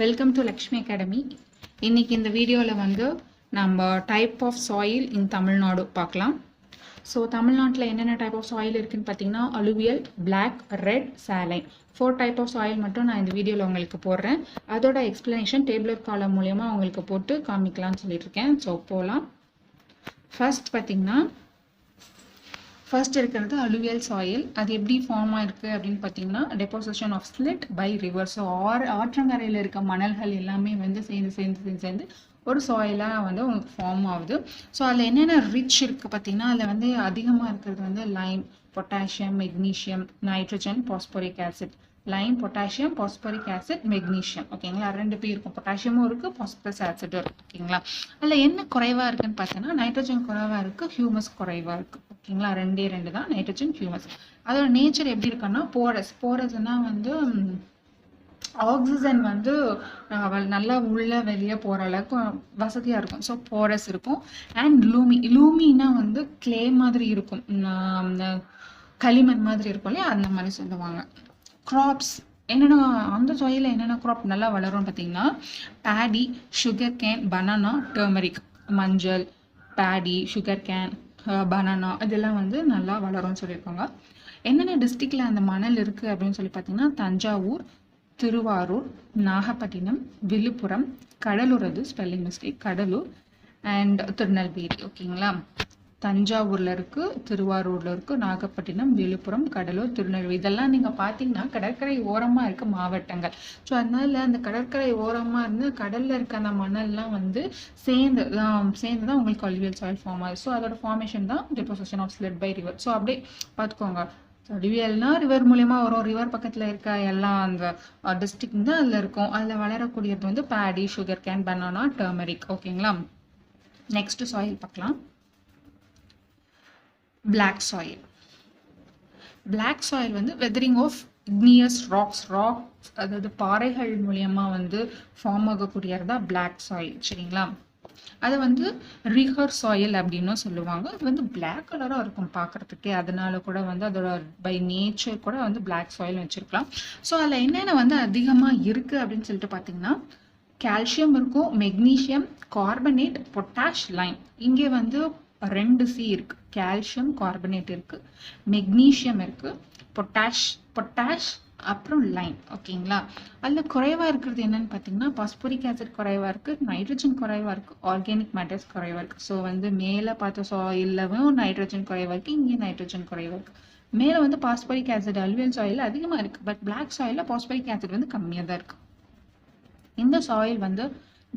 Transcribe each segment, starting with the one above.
Welcome to Lakshmi Academy. இன்னைக்கு இந்த வீடியோல வந்து நம்ம type of soil in Tamil Nadu பார்க்கலாம். ஸோ தமிழ்நாட்டில் என்னென்ன டைப் ஆஃப் சாயில் இருக்குன்னு பார்த்தீங்கன்னா alluvial, black, red, saline 4 type of soil மட்டும் நான் இந்த வீடியோவில் உங்களுக்கு போடுறேன். அதோட எக்ஸ்பிளனேஷன் டேபிள் காலம் மூலயமா உங்களுக்கு போட்டு காமிக்கலாம்னு சொல்லிட்டு இருக்கேன். ஸோ போகலாம். ஃபர்ஸ்ட் பார்த்தீங்கன்னா ஃபர்ஸ்ட் இருக்கிறது அலுவியல் சாயில். அது எப்படி ஃபார்ம் ஆயிருக்கு அப்படின்னு பார்த்தீங்கன்னா deposition of silt by river. So ஆற்றங்கரையில் இருக்க மணல்கள் எல்லாமே வந்து சேர்ந்து ஒரு சாயிலாக வந்து உங்களுக்கு ஃபார்ம் ஆகுது. ஸோ அதில் என்னென்ன ரிச் இருக்குது பார்த்தீங்கன்னா அதில் வந்து அதிகமாக இருக்கிறது வந்து Lime, potassium, magnesium, nitrogen, phosphoric acid. Lime, potassium, phosphoric acid, magnesium. ஓகேங்களா, 2 பேர் இருக்கும். பொட்டாசியமும் இருக்குது, பாஸ்பரஸ் ஆசிடும் இருக்குது. ஓகேங்களா, அதில் என்ன குறைவாக இருக்குன்னு பார்த்தீங்கன்னா நைட்ரஜன் குறைவாக இருக்குது, ஹியூமஸ் குறைவாக இருக்குது. ஓகேங்களா, 2 தான் நைட்ரஜன், ஹியூமஸ். அதோட நேச்சர் எப்படி இருக்குன்னா போரஸ்னா வந்து ஆக்சிஜன் வந்து நல்லா உள்ள வெளியே போகிற அளவுக்கு வசதியாக இருக்கும். ஸோ போரஸ் இருக்கும். அண்ட் லூமினா வந்து கிளே மாதிரி இருக்கும், களிமண் மாதிரி இருக்கும் இல்லையா, அந்த மாதிரி சொல்லுவாங்க. கிராப்ஸ் என்னென்ன அந்த சாயில என்னென்ன கிராப் நல்லா வளரும் பார்த்தீங்கன்னா Bedi, sugar cane, banana, turmeric. மஞ்சள், பேடி, சுகர் கேன், பனானா இதெல்லாம் வந்து நல்லா வளரும்னு சொல்லியிருக்காங்க. என்னென்ன டிஸ்ட்ரிக்டில் அந்த மணல் இருக்குது அப்படின்னு சொல்லி பார்த்தீங்கன்னா தஞ்சாவூர், திருவாரூர், நாகப்பட்டினம், விழுப்புரம், கடலூர், அது spelling mistake, Cuddalore, and Tirunelveli. ஓகேங்களா, தஞ்சாவூர்ல இருக்கு, திருவாரூர்ல இருக்கு, நாகப்பட்டினம், விழுப்புரம், கடலூர், திருநெல்வேலி. இதெல்லாம் நீங்க பாத்தீங்கன்னா கடற்கரை ஓரமா இருக்க மாவட்டங்கள். ஸோ அதனால அந்த கடற்கரை ஓரமா இருந்து கடல்ல இருக்க அந்த மணல்லாம் வந்து சேர்ந்துதான் உங்களுக்கு அலுவியல் சாயில் ஃபார்ம் ஆகுது. ஸோ அதோட ஃபார்மேஷன் தான் deposition of silt by river. So அப்படியே பார்த்துக்கோங்க. அலுவியல்னா ரிவர் மூலயமா வரும். ரிவர் பக்கத்துல இருக்க எல்லாம் அந்த டிஸ்ட்ரிக்ட் தான் அதுல இருக்கும். அதுல வளரக்கூடியது வந்து paddy, sugar cane, banana, turmeric. ஓகேங்களா, நெக்ஸ்ட் சாயில் பார்க்கலாம். Black soil. பிளாக் சாயில் வந்து வெதரிங் ஆஃப் இக்னியஸ் ராக்ஸ், அதாவது பாறைகள் மூலியமா வந்து ஃபார்ம் ஆகக்கூடியதா பிளாக் சாயில். சரிங்களா, அது வந்து ரிஹர் சாயில் அப்படின்னு சொல்லுவாங்க. அது வந்து பிளாக் கலராக இருக்கும் பார்க்கறதுக்கே. அதனால கூட வந்து அதோட பை நேச்சர் கூட வந்து பிளாக் சாயில் வச்சிருக்கலாம். ஸோ அதில் என்னென்ன வந்து அதிகமாக இருக்குது அப்படின்னு சொல்லிட்டு பார்த்தீங்கன்னா கால்சியம் இருக்கும், மெக்னீஷியம், கார்பனேட், பொட்டாஷ், லைம். இங்கே வந்து 2 C இருக்கு. கால்சியம் கார்பனேட் இருக்கு, மெக்னீஷியம் இருக்கு, பொட்டாஷ் அப்புறம் லைம். ஓகேங்களா, அதில் குறைவாக இருக்கிறது என்னன்னு பார்த்தீங்கன்னா பாஸ்போரிக் ஆசிட் குறைவாக இருக்குது, நைட்ரஜன் குறைவாக இருக்குது, ஆர்கானிக் மேட்டர்ஸ் குறைவாக இருக்குது. ஸோ வந்து மேலே பார்த்த சாயிலவும் நைட்ரஜன் குறைவாக இருக்குது, இங்கே நைட்ரஜன் குறைவாக இருக்குது. மேலே வந்து பாஸ்போரிக் ஆசிட் அலுவியல் சாயில் அதிகமாக இருக்குது, பட் பிளாக் சாயிலில் பாஸ்போரிக் ஆசிட் வந்து கம்மியாக தான் இருக்குது. இந்த சாயில் வந்து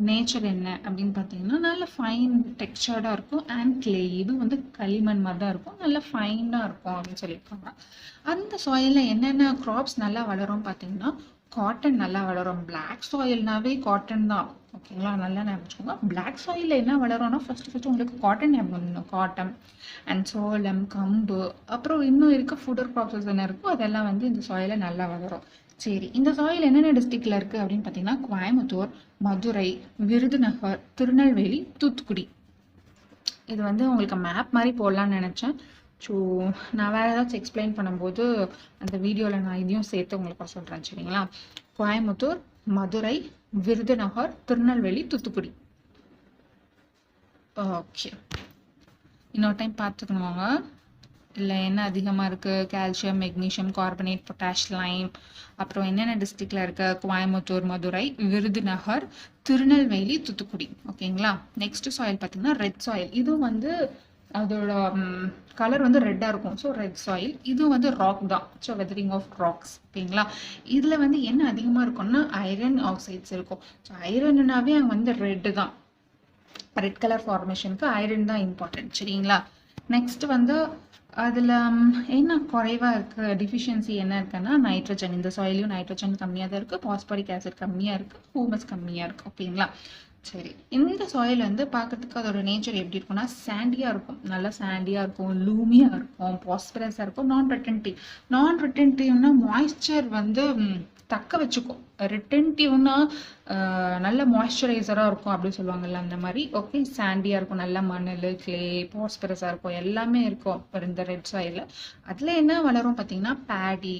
நேச்சர் என்ன அப்படின்னு பார்த்தீங்கன்னா நல்ல ஃபைன் டெக்ஸ்சர்டாக இருக்கும் அண்ட் கிளே. இது வந்து களிமண் மாதிரி தான் இருக்கும், நல்ல ஃபைனாக இருக்கும் அப்படின்னு சொல்லியிருக்காங்க. அந்த சாயிலில் என்னென்ன கிராப்ஸ் நல்லா வளரும் பார்த்தீங்கன்னா காட்டன் நல்லா வளரும். பிளாக் சாயில்னாவே காட்டன் தான். ஓகேங்களா, நல்லா நினைச்சுக்கோங்க. பிளாக் சாயிலில் என்ன வளரும்னா ஃபர்ஸ்ட் உங்களுக்கு காட்டன் ஞாபகம். காட்டன் அண்ட் சோளம், கம்பு, அப்புறம் இன்னும் இருக்க ஃபுடர் கிராப்ஸ் என்ன இருக்கோ அதெல்லாம் வந்து இந்த சாயிலில் நல்லா வளரும். சரி, இந்த சாயில் என்னென்ன டிஸ்ட்ரிக்ட்ல இருக்கு அப்படின்னு பார்த்தீங்கன்னா கோயம்புத்தூர், மதுரை, விருதுநகர், திருநெல்வேலி, தூத்துக்குடி. இது வந்து உங்களுக்கு மேப் மாதிரி போடலான்னு நினைச்சேன். ஸோ நான் வேற ஏதாச்சும் எக்ஸ்பிளைன் பண்ணும்போது அந்த வீடியோவில் நான் இதையும் சேர்த்து உங்களுக்கு சொல்கிறேன். சரிங்களா, கோயம்புத்தூர், மதுரை, விருதுநகர், திருநெல்வேலி, தூத்துக்குடி. ஓகே, இன்னொரு டைம் பார்த்துக்கணுவாங்க. இல்லை என்ன அதிகமாக இருக்குது calcium, magnesium, carbonate, potash, Lime. அப்புறம் என்னென்ன டிஸ்ட்ரிக்டில் இருக்க கோயம்புத்தூர், மதுரை, விருதுநகர், திருநெல்வேலி, தூத்துக்குடி. ஓகேங்களா, நெக்ஸ்ட் சாயில் பார்த்தீங்கன்னா ரெட் சாயில். இது வந்து அதோட கலர் வந்து ரெட்டாக இருக்கும். So red soil. இது வந்து ராக் தான். So weathering of rocks. ஓகேங்களா, இதில் வந்து என்ன அதிகமாக இருக்கும்னா ஐரன் ஆக்சைட்ஸ் இருக்கும். ஸோ ஐரன்னாவே அங்கே வந்து ரெட்டு தான். ரெட் கலர் ஃபார்மேஷனுக்கு ஐரன் தான் இம்பார்ட்டன்ட். சரிங்களா, நெக்ஸ்ட் வந்து அதில் என்ன குறைவாக இருக்குது, டிஃபிஷியன்சி என்ன இருக்குன்னா நைட்ரஜன். இந்த சாயிலையும் நைட்ரஜன் கம்மியாக தான் இருக்குது, பாஸ்போரிக் ஆசிட் கம்மியாக இருக்குது, ஹியூமஸ் கம்மியாக இருக்குது. ஓகேங்களா, சரி. இந்த சாயில் வந்து பார்க்கறதுக்கு அதோட நேச்சர் எப்படி இருக்கும்னா சாண்டியாக இருக்கும், நல்லா சாண்டியாக இருக்கும், லூமியாக இருக்கும், பாஸ்பரஸாக இருக்கும், நான் ரிட்டன்டிவ்னா மாய்ஸ்சர் வந்து தக்க வச்சுக்கும். ரிட்டன்டிவ்னா நல்ல மாய்ஸ்சரைசராக இருக்கும் அப்படின்னு சொல்லுவாங்கல்ல, அந்த மாதிரி. ஓகே, சாண்டியாக இருக்கும், நல்ல மணல், கிளே, பாஸ்பரஸாக இருக்கும், எல்லாமே இருக்கும் இந்த ரெட் சாயிலில். அதில் என்ன வளரும் பார்த்தீங்கன்னா பேடி,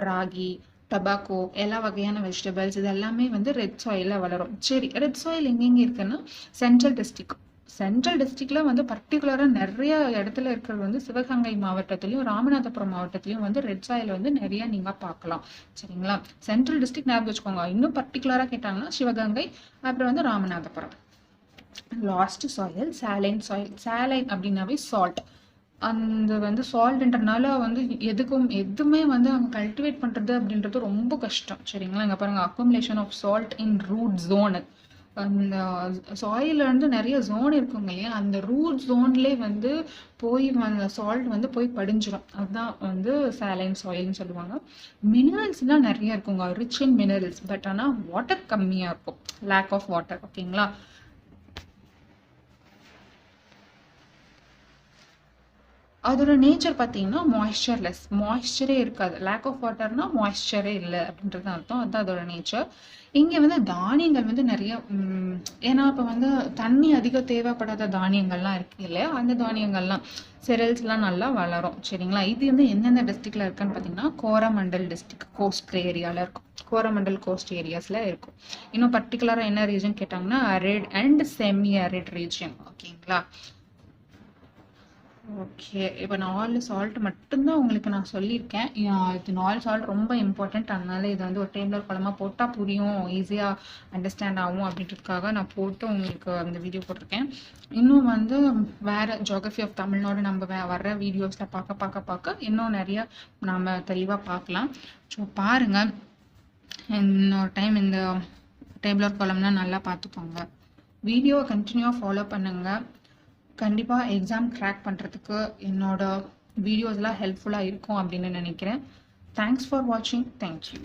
ராகி, டொபாக்கோ, எல்லா வகையான வெஜிடபிள்ஸ் இது எல்லாமே வந்து ரெட் சாயிலில் வளரும். சரி, ரெட் சாயில் எங்கெங்கே இருக்குன்னா சென்ட்ரல் டிஸ்ட்ரிக்ட்ல வந்து பர்டிகுலராக நிறைய இடத்துல இருக்கிறது வந்து சிவகங்கை மாவட்டத்திலையும் ராமநாதபுரம் மாவட்டத்திலையும் வந்து ரெட் சாயில் வந்து நிறைய நீங்கள் பார்க்கலாம். சரிங்களா? சென்ட்ரல் டிஸ்ட்ரிக்ட் ஞாபகம் வச்சுக்கோங்க. இன்னும் பர்டிகுலராக கேட்டாங்கன்னா சிவகங்கை, அப்புறம் வந்து Ramanathapuram. Last soil saline soil. Saline அப்படின்னாவே சால்ட். அந்த வந்து சால்ட்ன்றனால வந்து எதுவுமே வந்து அவங்க கல்டிவேட் பண்ணுறது அப்படின்றது ரொம்ப கஷ்டம். சரிங்களா? இங்கே பாருங்கள், accumulation of salt in root zone. அந்த சாயில இருந்து நிறைய ஜோன் இருக்குங்க இல்லையா, அந்த ரூட் ஜோன்லேயே வந்து போய் அந்த சால்ட் வந்து போய் படிஞ்சிடும். அதுதான் வந்து சாலைன் சாயில்னு சொல்லுவாங்க. மினரல்ஸ்லாம் நிறைய இருக்குங்க, ரிச் இன் மினரல்ஸ். பட் ஆனால் வாட்டர் கம்மியாக இருக்கும், லேக் ஆஃப் வாட்டர். ஓகேங்களா? அதோட நேச்சர் பார்த்தீங்கன்னா மாய்ஸ்சர்லெஸ், மாய்ஸ்சரே இருக்காது. லேக் ஆஃப் வாட்டர்னா மாய்ஸ்சரே இல்லை அப்படின்றது அர்த்தம். அதுதான் அதோட நேச்சர். இங்கே வந்து தானியங்கள் வந்து நிறைய, ஏன்னா இப்போ வந்து தண்ணி அதிகம் தேவைப்படாத தானியங்கள்லாம் இருக்கு இல்லையா, அந்த தானியங்கள்லாம் செரல்ஸ்லாம் நல்லா வளரும். சரிங்களா? இது வந்து எந்தெந்த டிஸ்ட்ரிக்ட்ல இருக்குன்னு பார்த்தீங்கன்னா கோரமண்டல் டிஸ்ட்ரிக்ட், கோஸ்ட் ஏரியாவில் இருக்கும். கோரமண்டல் கோஸ்ட் ஏரியாஸில் இருக்கும். இன்னும் பர்டிகுலராக என்ன ரீஜன் கேட்டாங்கன்னா அரிட் அண்ட் செமி அரிட் ரீஜன். ஓகேங்களா? ஓகே, இப்போ 4 சால்ட் மட்டும்தான் உங்களுக்கு நான் சொல்லியிருக்கேன். இது 4 சால்ட் ரொம்ப இம்பார்ட்டண்ட். அதனால இது வந்து ஒரு டேபிள் குழம்பா போட்டால் புரியும், ஈஸியாக அண்டர்ஸ்டாண்ட் ஆகும் அப்படின்றதுக்காக நான் போட்டு உங்களுக்கு அந்த வீடியோ போட்டிருக்கேன். இன்னும் வந்து வேறு ஜியோகிரஃபி ஆஃப் தமிழ்நாடு நம்ம வர்ற வீடியோஸில் பார்க்க இன்னும் நிறைய நம்ம தெளிவாக பார்க்கலாம். ஸோ பாருங்கள், இன்னொரு டைம் இந்த டேபிள் குழம்புலாம் நல்லா பார்த்துக்கோங்க. வீடியோவை கண்டினியூவாக ஃபாலோ பண்ணுங்கள். கண்டிப்பாக எக்ஸாம் க்ராக் பண்ணுறதுக்கு என்னோட வீடியோஸ்லாம் ஹெல்ப்ஃபுல்லாக இருக்கும் அப்படின்னு நினைக்கிறேன். தேங்க்ஸ் ஃபார் வாட்சிங். தேங்க்யூ.